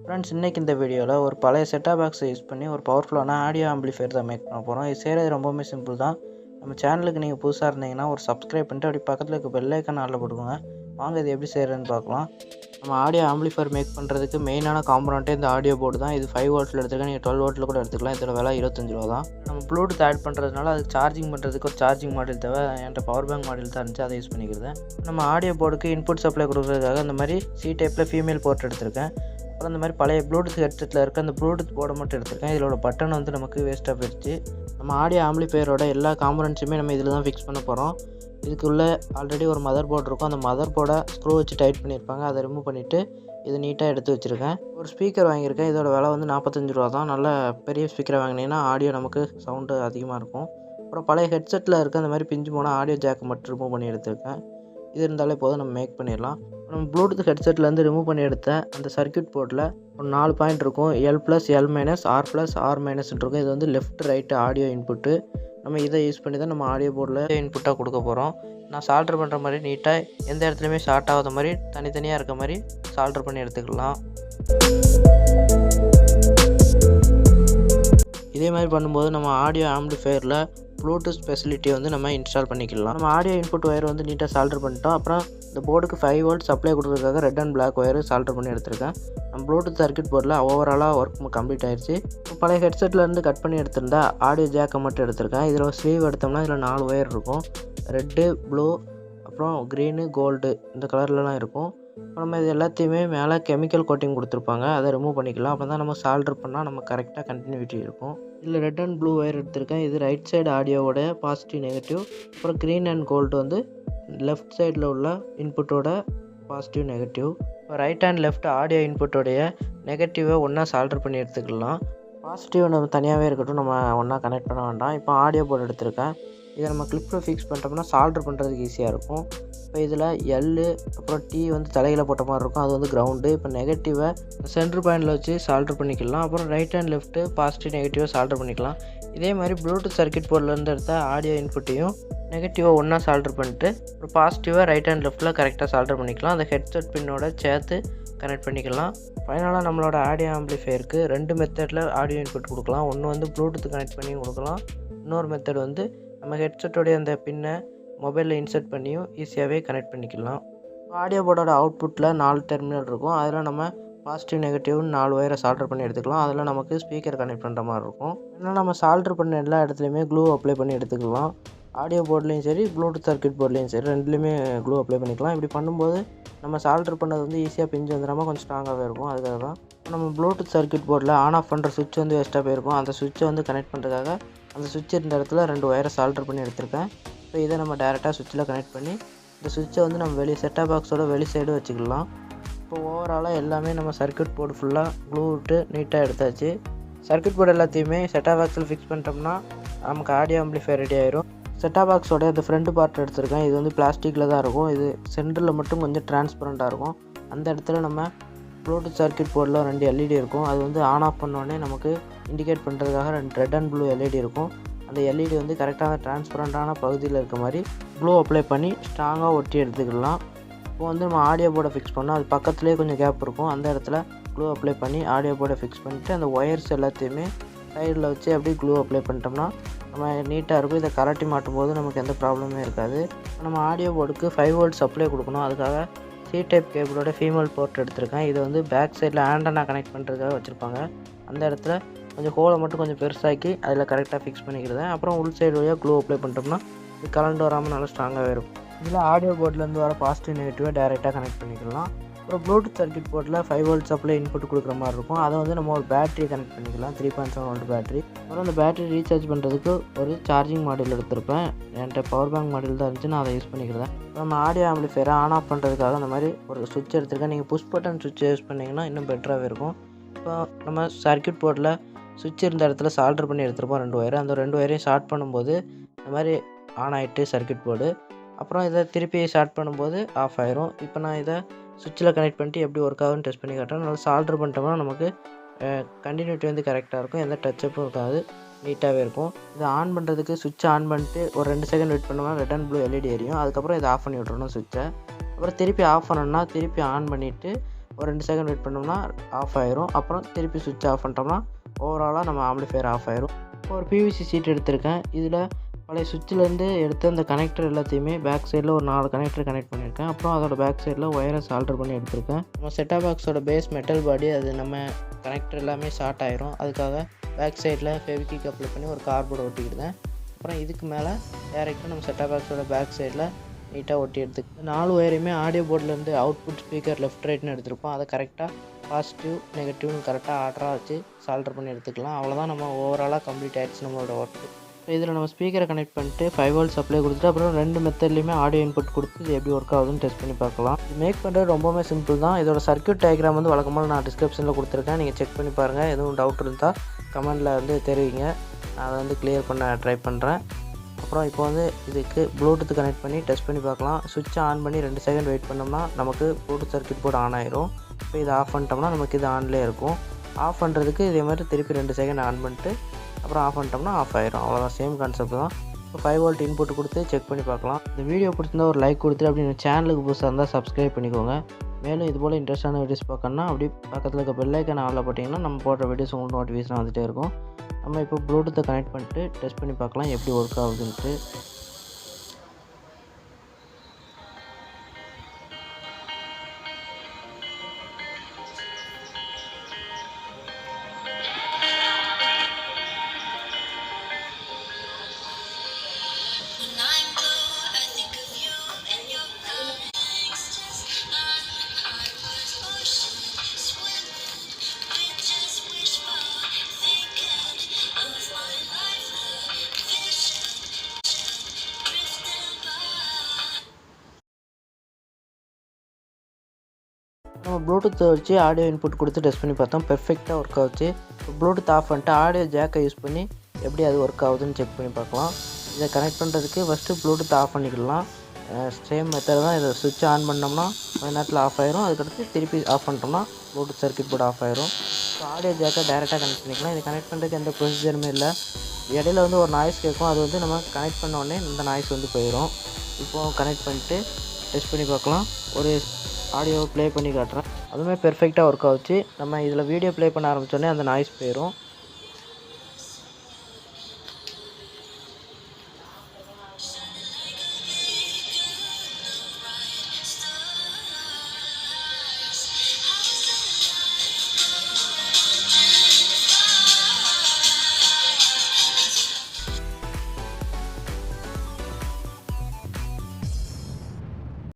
Friends, இன்றைக்கி இந்த வீடியோவில் ஒரு பழைய செட்டாப் பாக்ஸை யூஸ் பண்ணி ஒரு பவர்ஃபுல்லான ஆடியோ ஆம்பிளிஃபையர் தான் மேக் பண்ண போகிறோம். இது செய்கிறது ரொம்பவுமே சிம்பிள் தான். நம்ம சேனலுக்கு நீங்கள் புதுசாக இருந்தீங்கன்னா ஒரு சப்ஸ்கிரைப் பண்ணிட்டு அப்படி பக்கத்தில் இருக்க பெல் ஐக்கான் ஆல்ல போட்டுக்கோங்க. வாங்க இது எப்படி செய்கிறதுன்னு பார்க்கலாம். நம்ம ஆடியோ ஆம்பிளிஃபையர் மேக் பண்ணுறதுக்கு மெயினான காம்பனண்ட்டே இந்த ஆடியோ போர்டு தான். இது 5 வோல்ட்டில் எடுத்துக்கலாம், நீங்கள் 12 வோல்ட்டில் கூட எடுத்துக்கலாம். இதோட விலை 25 ரூபா தான். நம்ம ப்ளூடூத் ஆட் பண்ணுறதுனால அதுக்கு சார்ஜிங் பண்ணுறதுக்கு ஒரு சார்ஜிங் மாடல் தேவை. என்கிட்ட பவர் பேங்க் மாடல் தான் இருந்துச்சு, அதை யூஸ் பண்ணிக்கிறேன். நம்ம ஆடியோ போர்டுக்கு இன்புட் சப்ளை கொடுக்குறதுக்காக இந்த மாதிரி சி டைப்பில் ஃபீமேல் போர்ட் எடுத்திருக்கேன். அப்புறம் இந்த மாதிரி பழைய ப்ளூடூத் ஹெட்செட்டில் இருக்க அந்த ப்ளூடூத் போர்டை மட்டும் எடுத்திருக்கேன். இதோட பட்டன் வந்து நமக்கு வேஸ்ட்டாக போயிடுச்சு. நம்ம ஆடியோ ஆம்பிளிஃபையரோட எல்லா காம்பனன்ட்ஸுமே நம்ம இதில் தான் ஃபிக்ஸ் பண்ண போகிறோம். இதுக்குள்ளே ஆல்ரெடி ஒரு மதர் போர்டு இருக்கும். அந்த மதர் போர்டை ஸ்க்ரூ வச்சு டைட் பண்ணியிருப்பாங்க. அதை ரிமூவ் பண்ணிவிட்டு இது நீட்டாக எடுத்து வச்சுருக்கேன். ஒரு ஸ்பீக்கர் வாங்கியிருக்கேன். இதோட விலை வந்து 45 ரூபா தான். நல்ல பெரிய ஸ்பீக்கரை வாங்கினீங்கன்னா ஆடியோ நமக்கு சவுண்டு அதிகமாக இருக்கும். அப்புறம் பழைய ஹெட்செட்டில் இருக்க அந்த மாதிரி பிஞ்சு போனால் ஆடியோ ஜாக்கை மட்டும் ரிமூவ் பண்ணி எடுத்திருக்கேன். இது இருந்தாலே போதும், நம்ம மேக் பண்ணிடலாம். நம்ம ப்ளூடூத் ஹெட்செட்லேருந்து ரிமூவ் பண்ணி எடுத்த அந்த சர்க்யூட் போர்டில் ஒரு 4 பாயிண்ட் இருக்கும். L+L-, R+R- இருக்கும். இது வந்து லெஃப்ட் ரைட்டு ஆடியோ இன்புட்டு. நம்ம இதை யூஸ் பண்ணி தான் நம்ம ஆடியோ போர்டில் இன்புட்டாக கொடுக்க போகிறோம். நான் சால்டர் பண்ணுற மாதிரி நீட்டாக எந்த இடத்துலையுமே ஷார்ட் ஆகாத மாதிரி தனித்தனியாக இருக்க மாதிரி சால்டர் பண்ணி எடுத்துக்கலாம். இதே மாதிரி பண்ணும்போது நம்ம ஆடியோ ஆம்பிளிஃபையரில் ப்ளூடூத் ஃபெசிலிட்டி வந்து நம்ம இன்ஸ்டால் பண்ணிக்கலாம். நம்ம ஆடியோ இன்புட் ஒயர் வந்து நீட்டாக சால்டர் பண்ணிட்டோம். அப்புறம் இந்த போர்டுக்கு 5 வோல்ட் சப்ளை கொடுக்குறதுக்காக red and black wire solder பண்ணி எடுத்திருக்கேன். நம்ம ப்ளூடூத் சர்க்யூட் போர்டில் ஓவராலாக ஒர்க் கம்ப்ளீட் ஆயிடுச்சு. பழைய ஹெட்செட்லேருந்து கட் பண்ணி எடுத்திருந்தா ஆடியோ ஜாக்கை மட்டும் எடுத்திருக்கேன். இதில் ஒரு ஸ்லீவ் எடுத்தோம்னா இதில் 4 ஒயர் இருக்கும். ரெட்டு, ப்ளூ, அப்புறம் க்ரீனு, கோல்டு இந்த கலர்லலாம் இருக்கும். நம்ம இது எல்லாத்தையுமே மேலே கெமிக்கல் கோட்டிங் கொடுத்துருப்பாங்க. அதை ரிமூவ் பண்ணிக்கலாம். அப்போ தான் நம்ம சால்டர் பண்ணால் நம்ம கரெக்டாக கண்டினியூட்டி இருக்கும். இதில் ரெட் அண்ட் ப்ளூ ஒயர் எடுத்திருக்கேன். இது ரைட் சைடு ஆடியோவோட பாசிட்டிவ், நெகட்டிவ். அப்புறம் க்ரீன் அண்ட் கோல்டு வந்து லெஃப்ட் சைடில் உள்ள இன்புட்டோட பாசிட்டிவ், நெகட்டிவ். இப்போ ரைட் அண்ட் லெஃப்ட் ஆடியோ இன்புட்டோடைய நெகட்டிவை ஒன்றா சால்டர் பண்ணி எடுத்துக்கலாம். பாசிட்டிவ் நம்ம தனியாகவே இருக்கட்டும், நம்ம ஒன்றா கனெக்ட் பண்ண வேண்டாம். இப்போ ஆடியோ போர்டு எடுத்திருக்கேன். இதை நம்ம கிளிப்பில் ஃபிக்ஸ் பண்ணிட்டோம்னா சால்டர் பண்ணுறதுக்கு ஈஸியாக இருக்கும். இப்போ இதில் எல் அப்புறம் டி வந்து தலையில் போட்ட மாதிரி இருக்கும், அது வந்து கிரவுண்டு. இப்போ நெகட்டிவை சென்டர் பாயிண்டில் வச்சு சால்டர் பண்ணிக்கலாம். அப்புறம் ரைட் அண்ட் லெஃப்ட்டு பாசிட்டிவ், நெகட்டிவாக சால்டர் பண்ணிக்கலாம். இதே மாதிரி ப்ளூடூத் சர்க்யூட் போர்ட்லேருந்து எடுத்த ஆடியோ இன்புட்டையும் நெகட்டிவாக ஒன்றா சால்டர் பண்ணிட்டு ஒரு பாசிட்டிவாக ரைட் அண்ட் லெஃப்ட்டில் கரெக்டாக சால்டர் பண்ணிக்கலாம். அந்த ஹெட்செட் பின்னோட சேர்த்து கனெக்ட் பண்ணிக்கலாம். ஃபைனலாக நம்மளோட ஆடியோ ஆம்பிளிஃபையருக்கு 2 மெத்தடில் ஆடியோ இன்புட் கொடுக்கலாம். ஒன்று வந்து ப்ளூடூத் கனெக்ட் பண்ணி கொடுக்கலாம். இன்னொரு மெத்தட் வந்து நம்ம ஹெட்செட்டோடைய அந்த பின்னை மொபைலில் இன்சர்ட் பண்ணியும் ஈஸியாகவே கனெக்ட் பண்ணிக்கலாம். ஆடியோ போர்டோட அவுட்புட்டில் 4 டெர்மினல் இருக்கும். அதில் நம்ம பாசிட்டிவ், நெகட்டிவ்னு 4 ஒயரை சால்டர் பண்ணி எடுத்துக்கலாம். அதில் நமக்கு ஸ்பீக்கர் கனெக்ட் பண்ணுற மாதிரி இருக்கும். அதனால் நம்ம சால்டர் பண்ண எல்லா இடத்துலையுமே க்ளூ அப்ளை பண்ணி எடுத்துக்கலாம். ஆடியோ போர்ட்லேயும் சரி, ப்ளூடூத் சர்க்யூட் போர்ட்லேயும் சரி, ரெண்டுலேயுமே க்ளூ அப்ளை பண்ணிக்கலாம். இப்படி பண்ணும்போது நம்ம சால்டர் பண்ணது வந்து ஈஸியாக பிஞ்சு வந்துடாமல் கொஞ்சம் ஸ்ட்ராங்காகவே இருக்கும். அதுக்காக தான் நம்ம ப்ளூடூத் சர்க்யூட் போர்டில் ஆன் ஆஃப் பண்ணுற சுவிட்ச் வந்து வேஸ்ட்டாக போயிருக்கும். அந்த சுவிட்சை வந்து கனெக்ட் பண்ணுறதுக்காக அந்த சுவிட்ச் இருந்த இடத்துல 2 ஒயரை சால்டர் பண்ணி எடுத்திருக்கேன். இப்போ இதை நம்ம டேரெக்டாக சுவிட்சில் கனெக்ட் பண்ணி இந்த சுவிட்சை வந்து நம்ம வெளியே செட்டாப் பாக்ஸோட வெளி சைடு வச்சுக்கலாம். இப்போ ஓவராலாக எல்லாமே நம்ம சர்க்யூட் போர்டு ஃபுல்லாக க்ளூ விட்டு நீட்டாக எடுத்தாச்சு. சர்க்யூட் போர்டு எல்லாத்தையுமே செட்டாப் பாக்ஸில் ஃபிக்ஸ் பண்ணிட்டோம்னா நமக்கு ஆடியோ ஆம்பிளிஃபையர் ரெடி ஆயிரும். செட்டாப் பாக்ஸோட அந்த ஃப்ரண்ட் பார்ட் எடுத்திருக்கேன். இது வந்து பிளாஸ்டிக்கில் தான் இருக்கும். இது சென்டரில் மட்டும் கொஞ்சம் டிரான்ஸ்பரண்ட்டாக இருக்கும். அந்த இடத்துல நம்ம ப்ளூடூத் சர்க்யூட் போர்டில் 2 LED இருக்கும். அது வந்து ஆன் ஆஃப் பண்ணோடனே நமக்கு இண்டிகேட் பண்ணுறதுக்காக 2 ரெட் அண்ட் ப்ளூ LED இருக்கும். அந்த LED வந்து கரெக்டான டிரான்ஸ்பரண்ட்டான பகுதியில் இருக்க மாதிரி க்ளூ அப்ளை பண்ணி ஸ்ட்ராங்காக ஒட்டி எடுத்துக்கலாம். இப்போ வந்து நம்ம ஆடியோ போர்டை ஃபிக்ஸ் பண்ணோம். அது பக்கத்துலேயே கொஞ்சம் கேப் இருக்கும். அந்த இடத்துல க்ளூ அப்ளை பண்ணி ஆடியோ போர்டை ஃபிக்ஸ் பண்ணிவிட்டு அந்த ஒயர்ஸ் எல்லாத்தையுமே சைடில் வச்சு அப்படியே க்ளூ அப்ளை பண்ணிட்டோம்னா நம்ம நீட்டாக இருக்கும். இதை கரட்டி மாட்டும் போது நமக்கு எந்த ப்ராப்ளமே இருக்காது. நம்ம ஆடியோ போர்டுக்கு 5 வோல்ட் சப்ளை கொடுக்கணும். அதுக்காக சி டைப் கேபிளோட ஃபீமேல் போர்ட் எடுத்திருக்கேன். இது வந்து பேக் சைடில் ஆண்டனா கனெக்ட் பண்ணுறதுக்காக வச்சுருப்பாங்க. அந்த இடத்துல கொஞ்சம் ஹோலை மட்டும் கொஞ்சம் பெருசாக்கி அதில் கரெக்டாக ஃபிக்ஸ் பண்ணிக்கிறேன். அப்புறம் உள் சைடு வழியாக க்ளூ அப்ளை பண்ணிட்டோம்னா இது கலண்டு வராமல் நல்லா ஸ்ட்ராங்காகவே இருக்கும். இதில் ஆடியோ போர்ட்லேருந்து வர பாசிட்டிவ், நெகட்டிவாக டேரெக்டாக கனெக்ட் பண்ணிக்கலாம். அப்புறம் ப்ளூடூத் சர்க்யூட் போர்டில் 5 வோல்ட் சப்ளை இன்புட் கொடுக்குற மாதிரி இருக்கும். அதை வந்து நம்ம ஒரு பேட்டரி கனெக்ட் பண்ணிக்கலாம், 3.7 வோல்ட் பேட்டரி. அப்புறம் அந்த பேட்டரி ரீசார்ஜ் பண்ணுறதுக்கு ஒரு சார்ஜிங் மாடல் எடுத்திருப்பேன். என்கிட்ட பவர் பேங்க் மாடல் தான் இருந்துச்சு, நான் அதை யூஸ் பண்ணிக்கிறேன். நம்ம ஆடியோ ஆம்பிளிஃபையரை ஆன் ஆஃப் பண்ணுறதுக்காக அந்த மாதிரி ஒரு சுவிட்ச் எடுத்திருக்கேன். நீங்கள் புஷ் பட்டன் சுவிட்ச் யூஸ் பண்ணிங்கன்னா இன்னும் பெட்டராகவே இருக்கும். இப்போ நம்ம சர்க்யூட் போர்டில் சுவிட்ச் இருந்த இடத்துல சால்டர் பண்ணி எடுத்துருப்போம் 2 ஒயரை. அந்த 2 ஒயரையும் ஷார்ட் பண்ணும்போது இந்த மாதிரி ஆன் ஆகிட்டு சர்க்யூட் போர்டு. அப்புறம் இதை திருப்பி ஷார்ட் பண்ணும்போது ஆஃப் ஆயிரும். இப்போ நான் இதை சுவிட்சில் கனெக்ட் பண்ணிட்டு எப்படி ஒர்க் ஆகுதுன்னு டெஸ்ட் பண்ணி காட்டுறேன். நல்லா சால்டர் பண்ணிட்டோம்னா நமக்கு கண்டினியூட்டி வந்து கரெக்டாக இருக்கும். எந்த டச்சப்பும் இருக்காது, நீட்டாகவே இருக்கும். இதை ஆன் பண்ணுறதுக்கு சுவிட்சை ஆன் பண்ணிட்டு ஒரு 2 செகண்ட் வெயிட் பண்ணோம்னா ரெட் அண்ட் ப்ளூ LED எரியும். அதுக்கப்புறம் இதை ஆஃப் பண்ணி விட்றணும் சுவிட்சை. அப்புறம் திருப்பி ஆஃப் பண்ணணும்னா திருப்பி ஆன் பண்ணிவிட்டு ஒரு 2 செகண்ட் வெயிட் பண்ணோம்னா ஆஃப் ஆயிரும். அப்புறம் திருப்பி சுவிட்ச் ஆஃப் பண்ணிட்டோம்னா ஓவராலாக நம்ம ஆம்பிளிஃபையர் ஆஃப் ஆயிரும். இப்போ ஒரு பிவிசி ஷீட் எடுத்திருக்கேன். இதில் பழைய சுவிட்சிலேருந்து எடுத்த அந்த கனெக்டர் எல்லாத்தையுமே பேக் சைடில் ஒரு 4 கனெக்டர் கனெக்ட் பண்ணியிருக்கேன். அப்புறம் அதோட பேக் சைடில் ஒயரை சால்டர் பண்ணி எடுத்திருக்கேன். நம்ம செட்டாப் பாக்ஸோட பேஸ் மெட்டல் பாடி அது நம்ம கனெக்டர் எல்லாமே ஷார்ட் ஆயிரும். அதுக்காக பேக் சைடில் ஃபெவிக்விக் அப்ளை பண்ணி ஒரு கார்ட்போர்டு ஒட்டிக்கிட்டேன். அப்புறம் இதுக்கு மேலே டேரெக்டாக நம்ம செட்டாப் பாக்ஸோட பேக் சைடில் நீட்டாக ஒட்டி எடுத்துக்கிட்டு 4 ஒயரையுமே ஆடியோ போர்ட்லேருந்து அவுட்புட் ஸ்பீக்கர் லெஃப்ட் ரைட்னு எடுத்திருப்போம். அதை கரெக்டாக பாசிட்டிவ் நெகட்டிவ்னு கரெக்டாக ஆர்டராக வச்சு சால்டர் பண்ணி எடுத்துக்கலாம். அவ்வளோதான், நம்ம ஓவராலாக கம்ப்ளீட் ஆகிடுச்சு நம்மளோட ஒர்க்கு. ஸோ இதில் நம்ம ஸ்பீக்கரை கனெக்ட் பண்ணிட்டு 5 வோல்ட் சப்ளை கொடுத்துட்டு அப்புறம் 2 மெத்தட்லேயுமே ஆடியோ இன்புட் கொடுத்து இது எப்படி ஒர்க் ஆகுதுன்னு டெஸ்ட் பண்ணி பார்க்கலாம். இது மேக் பண்ணுறது ரொம்பவே சிம்பிள் தான். இதோட சர்க்யூட் டயக்ராம் வந்து வழக்கமாக நான் டிஸ்கிரிப்ஷனில் கொடுத்துருக்கேன். நீங்கள் செக் பண்ணி பாருங்கள். எதுவும் டவுட் இருந்தால் கமெண்டில் வந்து தெரிவிங்க. நான் அதை வந்து கிளியர் பண்ண ட்ரை பண்ணுறேன். அப்புறம் இப்போ வந்து இதுக்கு ப்ளூடூத் கனெக்ட் பண்ணி டெஸ்ட் பண்ணி பார்க்கலாம். சுவிட்சை ஆன் பண்ணி 2 செகண்ட் வெயிட் பண்ணோம்னா நமக்கு ப்ளூடூத் சர்க்யூட் போர்டு ஆன் ஆயிரும். இப்போ இதை ஆஃப் பண்ணிட்டோம்னா நமக்கு இது ஆன்லேயே இருக்கும். ஆஃப் பண்ணுறதுக்கு இதே மாதிரி திருப்பி 2 செகண்ட் ஆன் பண்ணிட்டு அப்புறம் ஆஃப் பண்ணிட்டோம்னா ஆஃப் ஆயிரும். அவ்வளோதான், சேம் கான்செப்ட் தான். இப்போ 5 வோல்ட் இன்புட் கொடுத்து செக் பண்ணி பார்க்கலாம். இந்த வீடியோ பிடிச்சிருந்தா ஒரு லைக் கொடுத்துட்டு அப்படி சேனலுக்கு புதுசாக இருந்தால் சப்ஸ்கிரைப் பண்ணிக்கோங்க. மேலும் இதுபோல் இன்ட்ரெஸ்டான வீடியோஸ் பார்க்கணுன்னா அப்படி பக்கத்தில் இருக்க பெல் ஐக்கானை ஆன்ல போட்டிங்கன்னா நம்ம போடுற வீடியோஸ் உங்களுக்கு நோட்டிஃபிகேஷன் வந்துகிட்டே இருக்கும். நம்ம இப்போ ப்ளூடூத்தை கனெக்ட் பண்ணிட்டு டெஸ்ட் பண்ணி பார்க்கலாம் எப்படி ஒர்க் ஆகுதுன்ட்டு. நம்ம ப்ளூடூத்தை வச்சு ஆடியோ இன்புட் கொடுத்து டெஸ்ட் பண்ணி பார்த்தோம். பெர்ஃபெக்டாக ஒர்க் ஆகுச்சு. இப்போ ப்ளூடூத் ஆஃப் பண்ணிட்டு ஆடியோ ஜாக்கை யூஸ் பண்ணி எப்படி அது ஒர்க் ஆகுதுன்னு செக் பண்ணி பார்க்கலாம். இதை கனெக்ட் பண்ணுறதுக்கு ஃபஸ்ட்டு ப்ளூடூத் ஆஃப் பண்ணிக்கலாம். சேம் மெத்தட் தான். இதை சுவிட்ச் ஆன் பண்ணோம்னா கொஞ்ச நேரத்தில் ஆஃப் ஆயிரும். அதுக்கடுத்து திருப்பி ஆஃப் பண்ணிட்டோம்னா ப்ளூடூத் சர்க்யூட் போர்டு ஆஃப் ஆயிரும். ஸோ ஆடியோ ஜாக்கை டேரெக்டாக கனெக்ட் பண்ணிக்கலாம். இது கனெக்ட் பண்ணுறதுக்கு எந்த ப்ரொசீஜருமே இல்லை. இடையில வந்து ஒரு நாய்ஸ் கேட்கும். அது வந்து நம்ம கனெக்ட் பண்ண உடனே இந்த நாய்ஸ் வந்து போயிடும். இப்போது கனெக்ட் பண்ணிட்டு டெஸ்ட் பண்ணி பார்க்கலாம். ஒரு ஆடியோ ப்ளே பண்ணி காட்டுறேன். அதுவுமே பெர்ஃபெக்டாக ஒர்க் ஆகுச்சு. நம்ம இதில் வீடியோ ப்ளே பண்ண ஆரம்பித்தோடனே அந்த நாய்ஸ் போயிடும்.